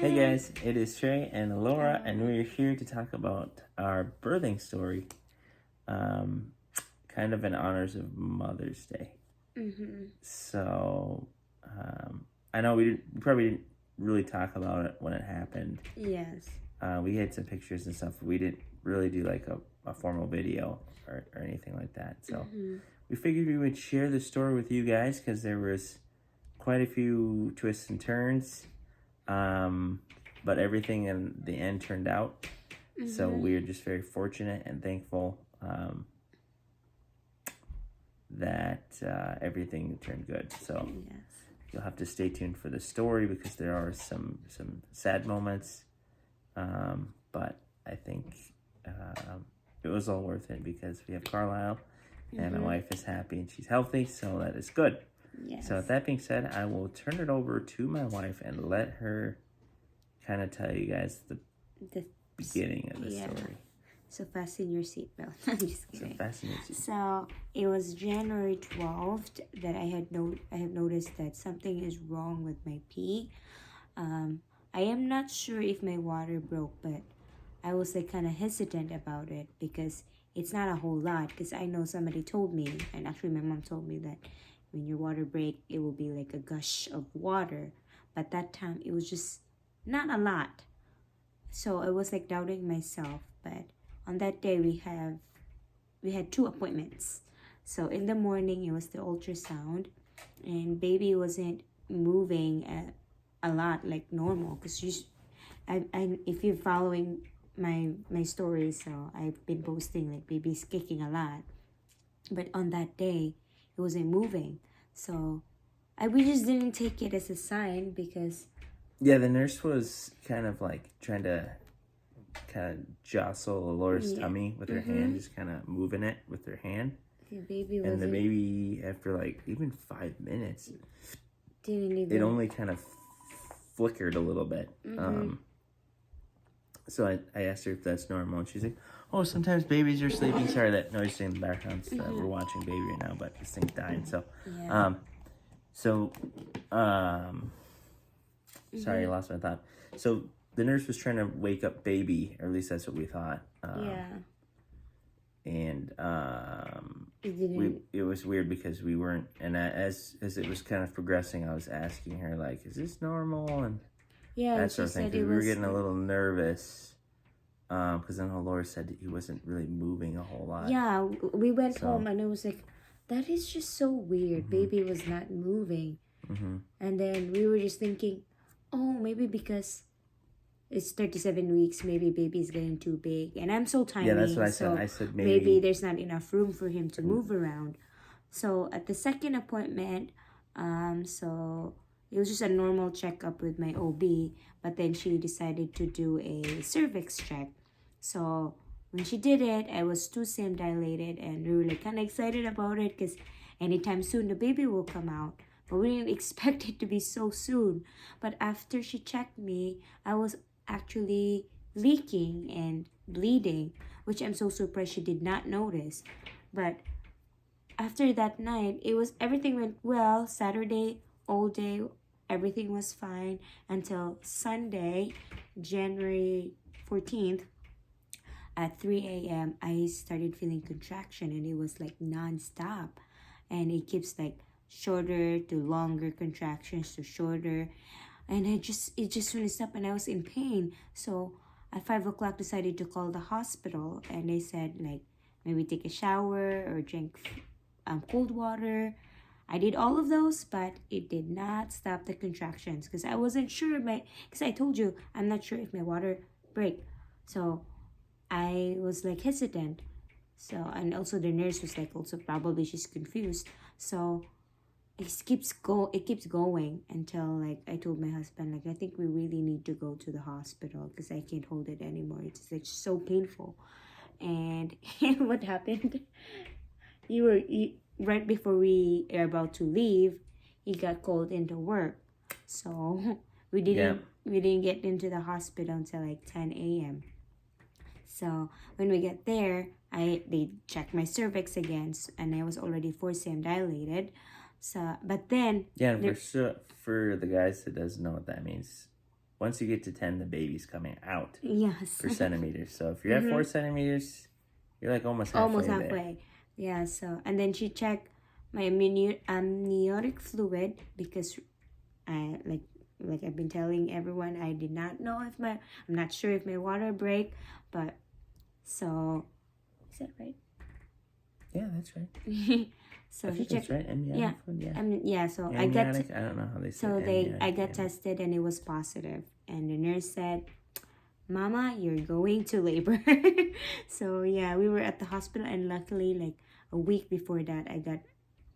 Hey guys, it is Trey and Laura, and we're here to talk about our birthing story, um, kind of in honors of Mother's Day. So, I know we probably didn't really talk about it when it happened. Yes. We had some pictures and stuff. We didn't really do like a formal video or anything like that. So, we figured we would share the story with you guys because there was quite a few twists and turns. But everything in the end turned out. So we are just very fortunate and thankful that everything turned good. So you'll have to stay tuned for the story because there are some sad moments. But I think it was all worth it because we have Carlisle and my wife is happy and she's healthy. So that is good. Yes. So with that being said, I will turn it over to my wife and let her kind of tell you guys the beginning of the story. So fasten your seatbelt. I'm just kidding. So fasten your seatbelt. So it was January 12th that I have noticed that something is wrong with my pee. I am not sure if my water broke, but I was like kind of hesitant about it because it's not a whole lot. Because I know somebody told me, and actually my mom told me that when your water break, it will be like a gush of water. But that time it was just not a lot. So I was like doubting myself. But on that day we had 2 appointments. So in the morning it was the ultrasound, and baby wasn't moving a lot like normal. Because if you're following my story, so I've been posting like baby's kicking a lot. But on that day it wasn't moving. So we just didn't take it as a sign because the nurse was kind of like trying to jostle Laura's tummy with her hand, just kind of moving it with her hand. The baby and the baby, after like even 5 minutes, didn't even. It only kind of flickered a little bit. So I asked her if that's normal, and she's like, "Oh, sometimes babies are sleeping." Sorry, that noise in the background. We're watching baby right now, but this thing's dying. So, sorry, I lost my thought. So the nurse was trying to wake up baby, or at least that's what we thought. And it was weird because we weren't. And as it was kind of progressing, I was asking her like, "Is this normal?" And that sort of thing, because we were getting a little nervous, because I know Laura said that he wasn't really moving a whole lot. Yeah, we went home and it was like, that is just so weird. Baby was not moving. And then we were just thinking, oh, maybe because it's 37 weeks, maybe baby's getting too big. And I'm so tiny. Yeah, that's what I said. I said maybe there's not enough room for him to move around. So at the second appointment, so it was just a normal checkup with my OB, but then she decided to do a cervix check. So when she did it, I was 2cm dilated, and we were like kind of excited about it because anytime soon the baby will come out. But we didn't expect it to be so soon. But after she checked me, I was actually leaking and bleeding, which I'm so surprised she did not notice. But after that night, everything went well. Saturday, all day, everything was fine until Sunday, January 14th. At 3 a.m., I started feeling contraction, and it was like non-stop. And it keeps like shorter to longer contractions to shorter. And it just wouldn't stop, and I was in pain. So at 5 o'clock, decided to call the hospital, and they said like maybe take a shower or drink cold water. I did all of those, but it did not stop the contractions because I wasn't sure because I told you I'm not sure if my water break. So I was like hesitant. So, and also the nurse was like also probably she's confused. So it keeps going until like I told my husband like I think we really need to go to the hospital because I can't hold it anymore. It's like so painful. And what happened? Right before we are about to leave, he got called into work. So we didn't get into the hospital until like 10 a.m. So when we get there, they checked my cervix again, and I was already 4cm dilated. So, but then for the guys that doesn't know what that means, once you get to 10, the baby's coming out Yes. for centimeters. So if you're at 4 centimeters, you're like almost halfway there. Yeah. So and then she checked my amniotic fluid because I like I've been telling everyone, I did not know if I'm not sure if my water break, but so is that right? Yeah, that's right. So I she think checked. that's right. Amniotic fluid, yeah. Yeah. So Amniotic, I don't know how they say so amniotic, I got tested and it was positive, and the nurse said, "Mama, you're going to labor." So yeah, we were at the hospital, and luckily, like a week before that,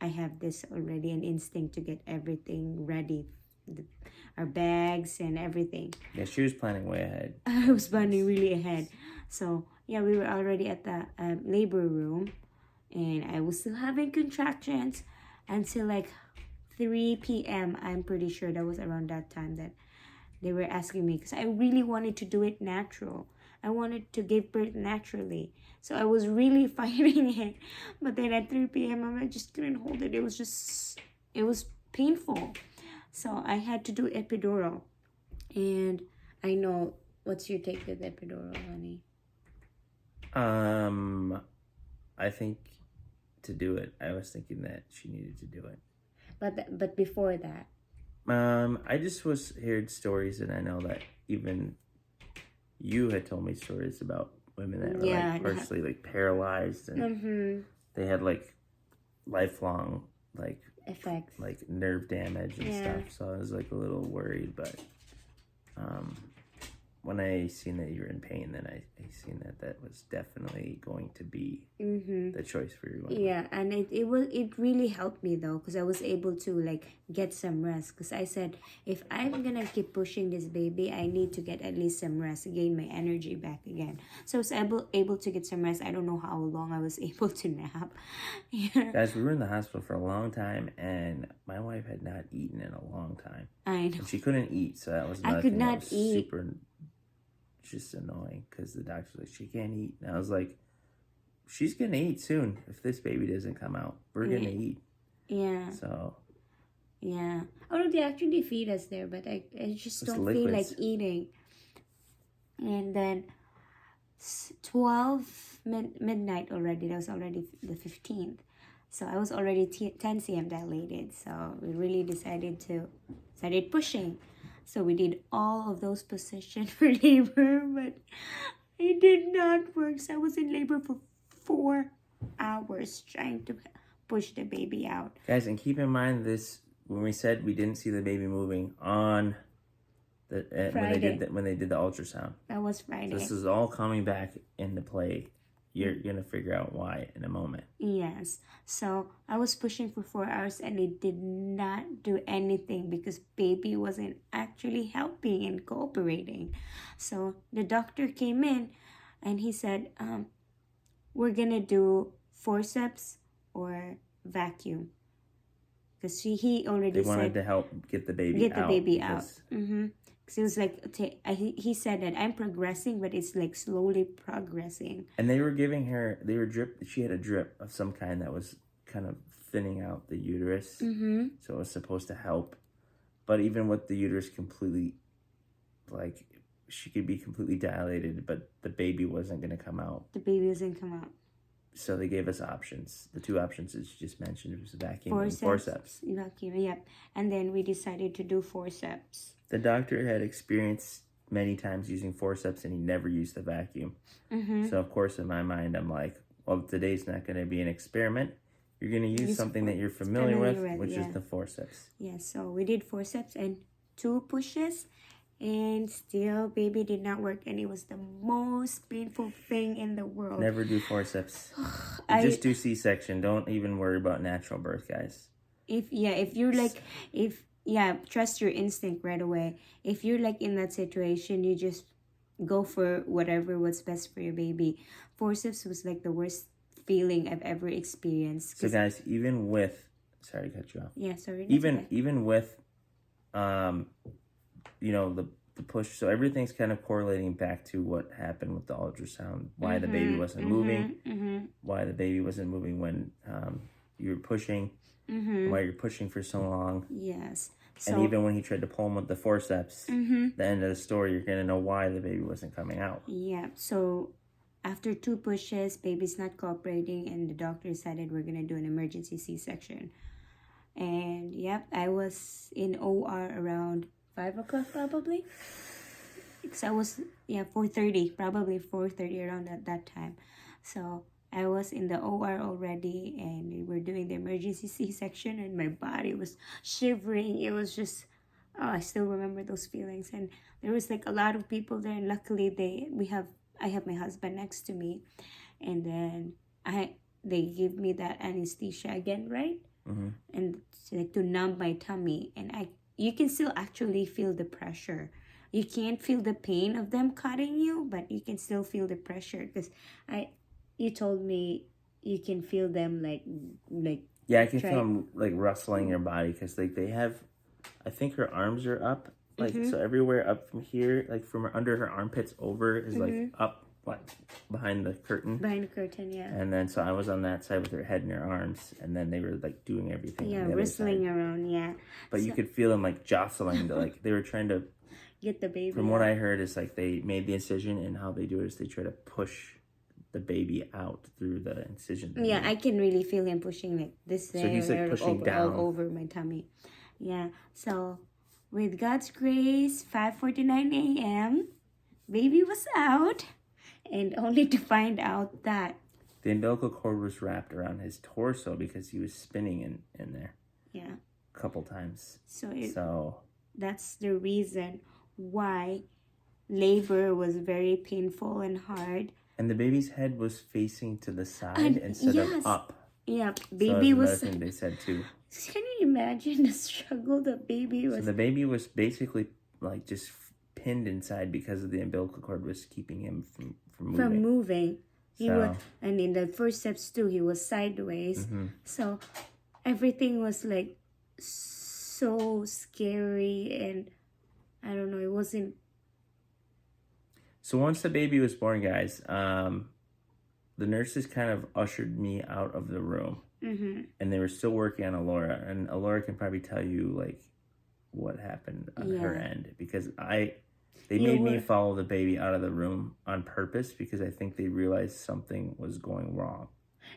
I have this already an instinct to get everything ready, our bags and everything. Yeah, she was planning way ahead. I was planning really ahead. So yeah, we were already at the labor room, and I was still having contractions until like 3 p.m. I'm pretty sure that was around that time that they were asking me, because I really wanted to do it natural. I wanted to give birth naturally. So I was really fighting it. But then at 3 p.m. I just couldn't hold it. It was painful. So I had to do epidural. And I know, what's your take with epidural, honey? I think to do it, I was thinking that she needed to do it. But before that, I just heard stories, and I know that even you had told me stories about women that were like partially like paralyzed, and they had like lifelong like effects, like nerve damage and stuff. So I was like a little worried, but when I seen that you were in pain, then I seen that was definitely going to be the choice for you. Yeah, and it really helped me though, because I was able to like get some rest, because I said, if I'm gonna keep pushing this baby, I need to get at least some rest, gain my energy back again. So I was able to get some rest. I don't know how long I was able to nap. Yeah. Guys, we were in the hospital for a long time, and my wife had not eaten in a long time. I know. And she couldn't eat, so that was I could not eat. Super just annoying, because the doctor's like, she can't eat, and I was like, she's gonna eat soon. If this baby doesn't come out, we're gonna eat. Yeah. So yeah, although they actually feed us there, but I just don't feel like eating. And then 12 midnight already, that was already the 15th, so I was already 10 cm dilated. So we really started pushing. So we did all of those positions for labor, but it did not work. So I was in labor for 4 hours trying to push the baby out. Guys, and keep in mind this, when we said we didn't see the baby moving on the when they did the ultrasound. That was Friday. So this is all coming back into play. You're gonna figure out why in a moment. Yes. So I was pushing for 4 hours, and it did not do anything because baby wasn't actually helping and cooperating. So the doctor came in, and he said, we're gonna do forceps or vacuum, because he already they wanted to help get the baby out. Because it was like, he said that I'm progressing, but it's like slowly progressing. And they were giving her, she had a drip of some kind that was kind of thinning out the uterus. So it was supposed to help. But even with the uterus completely, like, she could be completely dilated, but the baby wasn't going to come out. The baby wasn't come out. So they gave us options. The 2 options that you just mentioned, it was vacuum and forceps. Vacuum, yep. And then we decided to do forceps. The doctor had experience many times using forceps, and he never used the vacuum. So of course in my mind I'm like, well, today's not going to be an experiment. You're going to use something that you're familiar with, which is the forceps. Yeah, so we did forceps and 2 pushes, and still baby did not work, and it was the most painful thing in the world. Never do forceps. Just do C-section. Don't even worry about natural birth, guys. Trust your instinct right away. If you're like in that situation, you just go for what's best for your baby. Forceps was like the worst feeling I've ever experienced. So guys, even with, sorry to cut you off. Yeah, sorry. Even with, the push. So everything's kind of correlating back to what happened with the ultrasound. Why the baby wasn't moving. Why the baby wasn't moving when you were pushing. Why you're pushing for so long. Yes. So, and even when he tried to pull him with the forceps, mm-hmm. the end of the story, you're gonna know why the baby wasn't coming out. Yeah. So after 2 pushes, baby's not cooperating, and the doctor decided we're gonna do an emergency C-section. And yep, I was in OR around 5 o'clock probably. Because I was 4:30, probably 4:30 around at that time. So I was in the OR already, and we were doing the emergency C-section, and my body was shivering. It was just, I still remember those feelings. And there was like a lot of people there, and luckily I have my husband next to me, and then they give me that anesthesia again, right? Mm-hmm. And like to numb my tummy, and you can still actually feel the pressure. You can't feel the pain of them cutting you, but you can still feel the pressure, because you told me you can feel them like yeah, I can feel them like rustling your body, because like they have, I think her arms are up, like Mm-hmm. so everywhere up from here, like from under her armpits over is like up, like behind the curtain. Behind the curtain, yeah. And then so I was on that side with her head and her arms, and then they were like doing everything. Yeah, on the wrestling other side. around, yeah. But you could feel them like jostling, like they were trying to get the baby. From what I heard, is like they made the incision, and how they do it is they try to push the baby out through the incision. Yeah, I can really feel him pushing like this. So he's like pushing down all over my tummy. Yeah. So with God's grace, 5:49 a.m., baby was out, and only to find out that the umbilical cord was wrapped around his torso because he was spinning in there. Yeah. A couple times. So that's the reason why labor was very painful and hard. And the baby's head was facing to the side instead of up. Yeah, baby was. Another thing they said too. Can you imagine the struggle the baby was? So the baby was basically like just pinned inside because of the umbilical cord was keeping him from moving. He was, and in the first steps too, he was sideways. Mm-hmm. So everything was like so scary, and I don't know. It wasn't. So once the baby was born, guys, the nurses kind of ushered me out of the room, and they were still working on Alora, and Alora can probably tell you like what happened on her end, because they made me follow the baby out of the room on purpose, because I think they realized something was going wrong.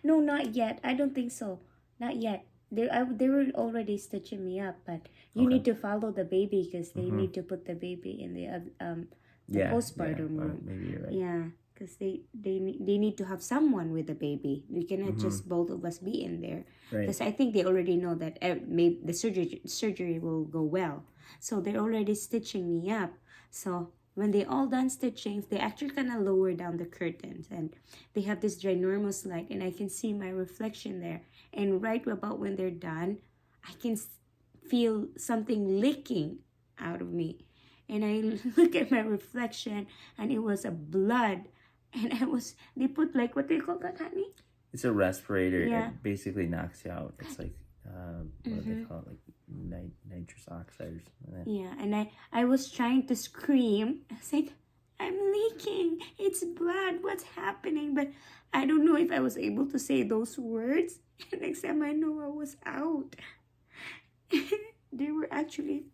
No, not yet. I don't think so. Not yet. They were already stitching me up, but you need to follow the baby, because they need to put the baby in the postpartum room. Maybe you're right. Yeah, because they need to have someone with the baby. We cannot just both of us be in there, because I think they already know that maybe the surgery will go well. So they're already stitching me up. So when they all done stitching, they actually kind of lower down the curtains, and they have this ginormous light, and I can see my reflection there. And right about when they're done, I can feel something leaking out of me. And I look at my reflection, and it was a blood. And they put like, what do you call that, honey? It's a respirator. Yeah. It basically knocks you out. It's like, what do they call it? Like nitrous oxide or something like that. Yeah, and I was trying to scream. I was like, I'm leaking. It's blood. What's happening? But I don't know if I was able to say those words. Next time I know I was out. They were actually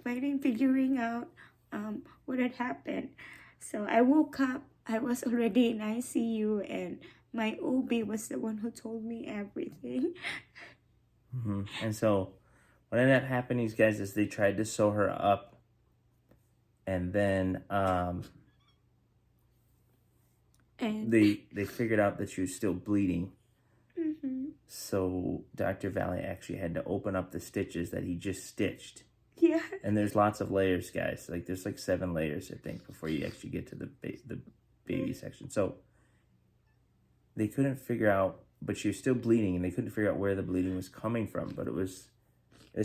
figuring out what had happened. So I woke up. I was already in ICU, and my OB was the one who told me everything. And so what ended up happening, guys, is they tried to sew her up, and then they figured out that she was still bleeding. So Dr. Valley actually had to open up the stitches that he just stitched. Yeah. And there's lots of layers, guys. Like there's like 7 layers, I think, before you actually get to the baby section. So they couldn't figure out, but she was still bleeding, and they couldn't figure out where the bleeding was coming from. But it was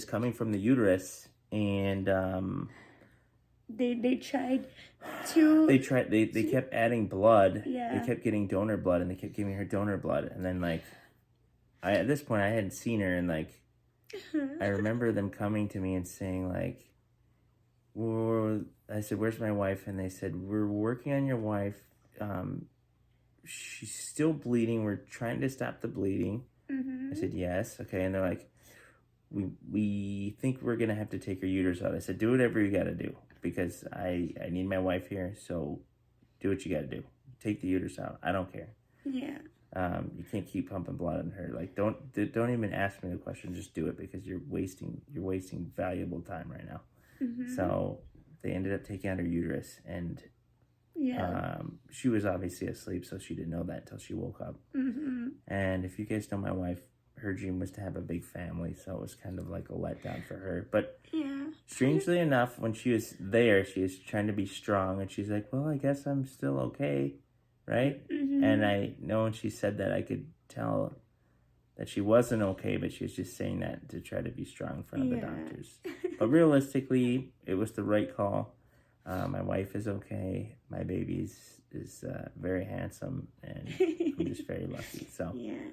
coming from the uterus, and they tried to. They kept adding blood. Yeah. They kept getting donor blood, and they kept giving her donor blood, and then like, at this point I hadn't seen her, and like, I remember them coming to me and saying like, I said, "Where's my wife?" And they said, "We're working on your wife. She's still bleeding. We're trying to stop the bleeding." I said, "Yes, okay." And they're like, we think we're gonna have to take her uterus out. I said, do whatever you gotta do, because I need my wife here, so do what you gotta do. Take the uterus out. I don't care. Yeah. You can't keep pumping blood on her. Like, don't even ask me the question. Just do it, because you're wasting valuable time right now. So they ended up taking out her uterus, and she was obviously asleep, so she didn't know that until she woke up. And if you guys know my wife, her dream was to have a big family, so it was kind of like a letdown for her. But strangely enough, when she was there, she was trying to be strong, and she's like, well, I guess I'm still okay, right? And I know when she said that, I could tell that she wasn't okay, but she was just saying that to try to be strong in front of the doctors. But realistically, it was the right call. My wife is okay. My baby is very handsome, and I'm just very lucky. So yeah.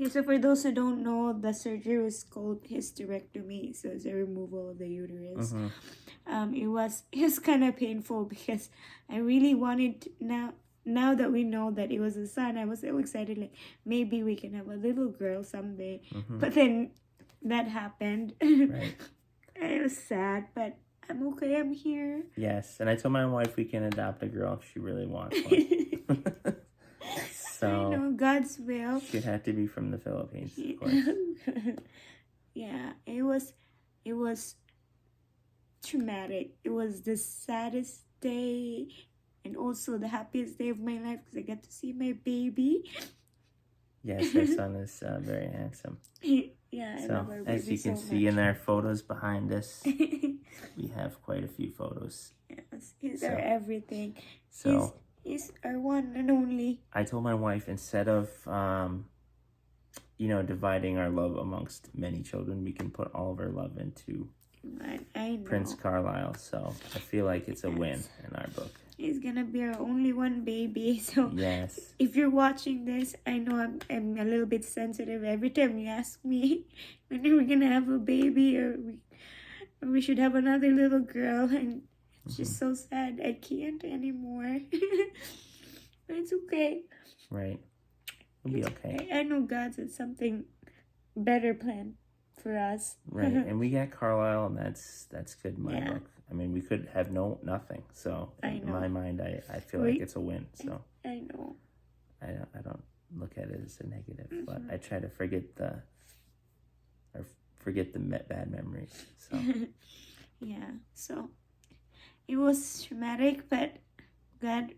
So for those who don't know, the surgery was called hysterectomy. So it's a removal of the uterus. It was kind of painful, because I really wanted now that we know that it was a son, I was so excited, like maybe we can have a little girl someday. But then that happened. Right. It was sad, but I'm okay. I'm here. Yes, and I told my wife we can adopt a girl if she really wants one. So I know, God's will. She'd have to be from the Philippines, of course. Yeah, it was traumatic. It was the saddest day, and also the happiest day of my life, because I got to see my baby. Yes, our son is very handsome. Yeah, I so love our baby as you can so see much. in our photos behind us, we have quite a few photos. Yes, he's our everything. So he's our one and only. I told my wife, instead of dividing our love amongst many children, we can put all of our love into I know. Prince Carlisle. So I feel like it's a win in our book. He's gonna be our only one baby. So yes, if you're watching this, I know I'm a little bit sensitive every time you ask me when are we gonna have a baby, or we should have another little girl, and it's just so sad. I can't anymore. But it's okay. Right. It'll be okay. I know God has something better planned for us. Right. And we got Carlisle, and that's good in my book. I mean, we could have nothing. So in my mind, I feel like it's a win. So I know. I don't look at it as a negative, but I try to forget the bad memories. So yeah. So it was traumatic, but glad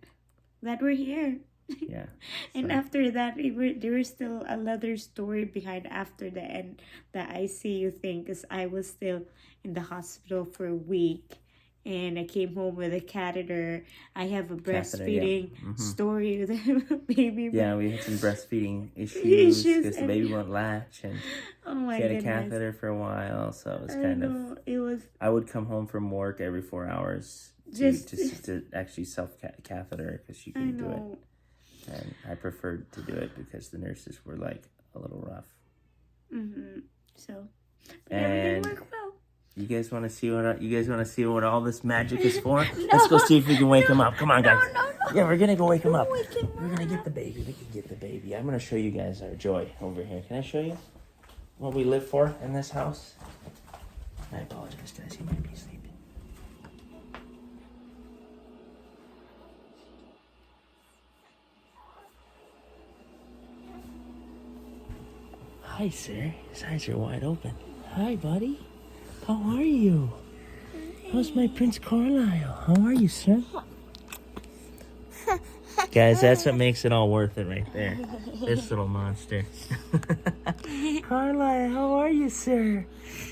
we're here. Yeah. And after that, there was still another story behind after the end, the ICU thing, because I was still in the hospital for a week, and I came home with a catheter. I have a breastfeeding story with a baby. Yeah, we had some breastfeeding issues because the baby wouldn't latch, and she had a catheter for a while, so it was kind of. It was. I would come home from work every 4 hours to actually self-catheter, because she couldn't do it. And I preferred to do it because the nurses were like a little rough. So, and everything worked well. You guys want to see what all this magic is for? Let's go see if we can wake him up. Come on, guys. No. Yeah, we're gonna go wake him up. We're gonna get the baby. We can get the baby. I'm gonna show you guys our joy over here. Can I show you what we live for in this house? I apologize, guys. He might be sleeping. Hi, sir. His eyes are wide open. Hi, buddy. How are you? How's my Prince Carlisle? How are you, sir? Guys, that's what makes it all worth it right there. This little monster. Carlisle, how are you, sir?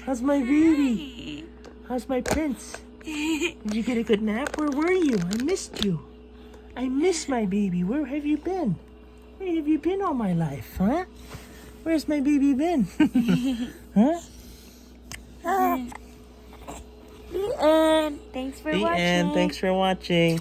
How's my baby? How's my prince? Did you get a good nap? Where were you? I missed you. I miss my baby. Where have you been? Where have you been all my life, huh? Where's my baby been? Huh? The end. Thanks for watching. Thanks for watching.